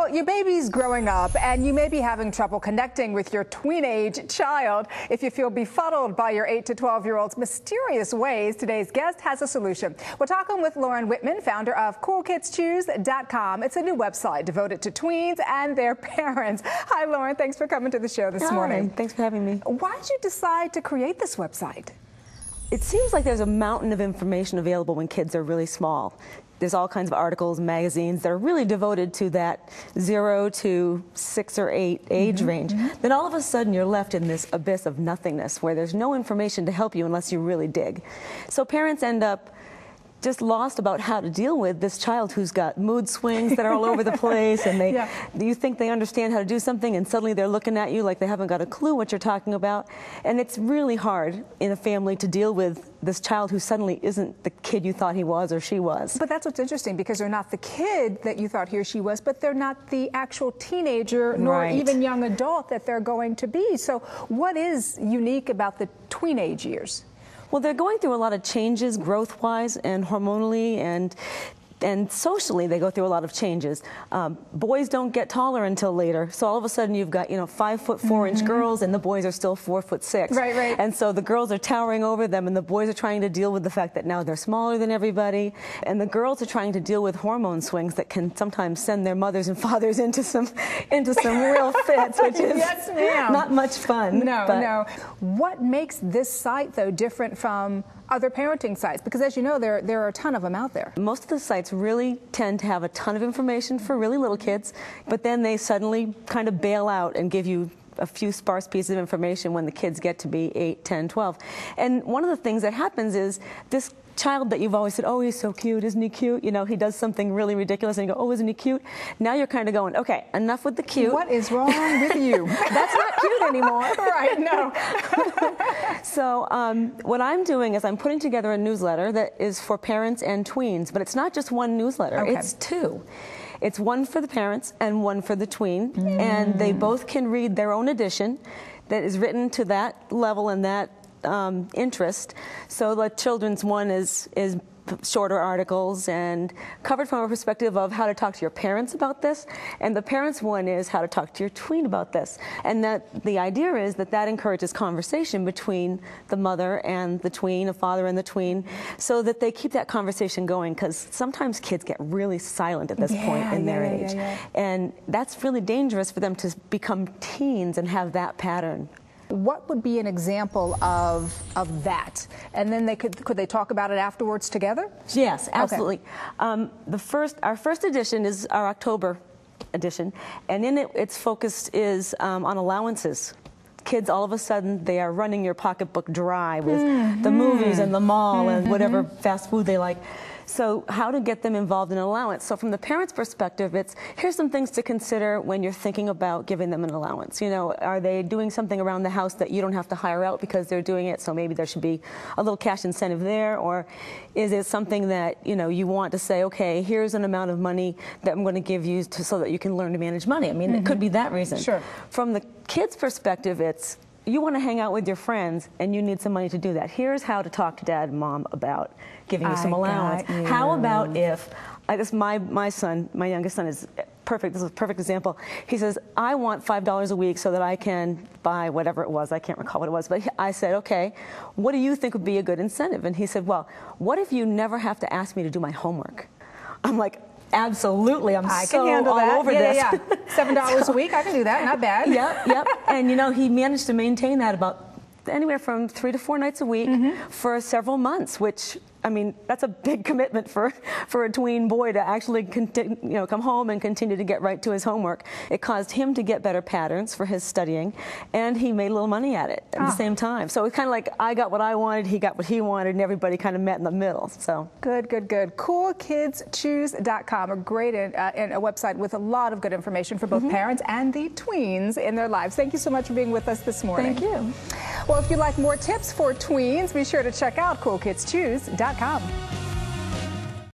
Well, your baby's growing up, and you may be having trouble connecting with your tween-age child. If you feel befuddled by your 8 to 12-year-old's mysterious ways, today's guest has a solution. We're talking with Lauren Whitman, founder of CoolKidsChoose.com. It's a new website devoted to tweens and their parents. Hi, Lauren. Thanks for coming to the show this morning. Thanks for having me. Why did you decide to create this website? It seems like there's a mountain of information available when kids are really small. There's all kinds of articles, magazines that are really devoted to that 0 to 6 or 8 age range. Then all of a sudden you're left in this abyss of nothingness where there's no information to help you unless you really dig. So parents end up just lost about how to deal with this child who's got mood swings that are all over the place, and you think they understand how to do something, and suddenly they're looking at you like they haven't got a clue what you're talking about. And it's really hard in a family to deal with this child who suddenly isn't the kid you thought he was or she was. But that's what's interesting, because they're not the kid that you thought he or she was, but they're not the actual teenager nor even young adult that they're going to be. So what is unique about the tween-age years? Well, they're going through a lot of changes growth-wise and hormonally and socially. They go through a lot of changes. Boys don't get taller until later, so all of a sudden you've got 5'4" girls, and the boys are still 4'6". Right. And so the girls are towering over them, and the boys are trying to deal with the fact that now they're smaller than everybody, and the girls are trying to deal with hormone swings that can sometimes send their mothers and fathers into some real fits, which is not much fun. No. What makes this site though different from other parenting sites? Because as you know, there are a ton of them out there. Most of the sites really tend to have a ton of information for really little kids, but then they suddenly kind of bail out and give you a few sparse pieces of information when the kids get to be 8, 10, 12. And one of the things that happens is this child that you've always said, oh, he's so cute, isn't he cute? You know, he does something really ridiculous, and you go, oh, isn't he cute? Now you're kind of going, okay, enough with the cute. What is wrong with you? That's not cute anymore. Right, no. So what I'm doing is I'm putting together a newsletter that is for parents and tweens, but it's not just one newsletter, it's two. It's one for the parents and one for the tween, and they both can read their own edition that is written to that level and that interest. So the children's one is shorter articles and covered from a perspective of how to talk to your parents about this, and the parents one is how to talk to your tween about this. And that the idea is that encourages conversation between the mother and the tween, a father and the tween, so that they keep that conversation going, because sometimes kids get really silent at this point in their age. And that's really dangerous for them to become teens and have that pattern. What would be an example of that? And then could they talk about it afterwards together? Yes, absolutely. Okay. Our first edition is our October edition, and in it, its focus is on allowances. Kids, all of a sudden, they are running your pocketbook dry with the movies and the mall and whatever fast food they like. So how to get them involved in an allowance. So from the parent's perspective, here's some things to consider when you're thinking about giving them an allowance. You know, are they doing something around the house that you don't have to hire out because they're doing it, so maybe there should be a little cash incentive there? Or is it something that, you want to say, okay, here's an amount of money that I'm going to give you so that you can learn to manage money? I mean, it could be that reason. Sure. From the kid's perspective, it's you want to hang out with your friends and you need some money to do that. Here's how to talk to dad and mom about giving you some allowance. How about if, my son, my youngest son is perfect, this is a perfect example. He says, I want $5 a week so that I can buy whatever it was, I can't recall what it was, but I said, okay, what do you think would be a good incentive? And he said, well, what if you never have to ask me to do my homework? I'm like, absolutely, I can handle all over this. $7 a week, I can do that, not bad. Yep. And he managed to maintain that about anywhere from 3 to 4 nights a week for several months, which, I mean, that's a big commitment for a tween boy to actually come home and continue to get right to his homework. It caused him to get better patterns for his studying, and he made a little money at it at the same time. So it's kind of like I got what I wanted, he got what he wanted, and everybody kind of met in the middle. So good. CoolKidsChoose.com, a great a website with a lot of good information for both parents and the tweens in their lives. Thank you so much for being with us this morning. Thank you. Well, if you'd like more tips for tweens, be sure to check out CoolKidsChoose.com.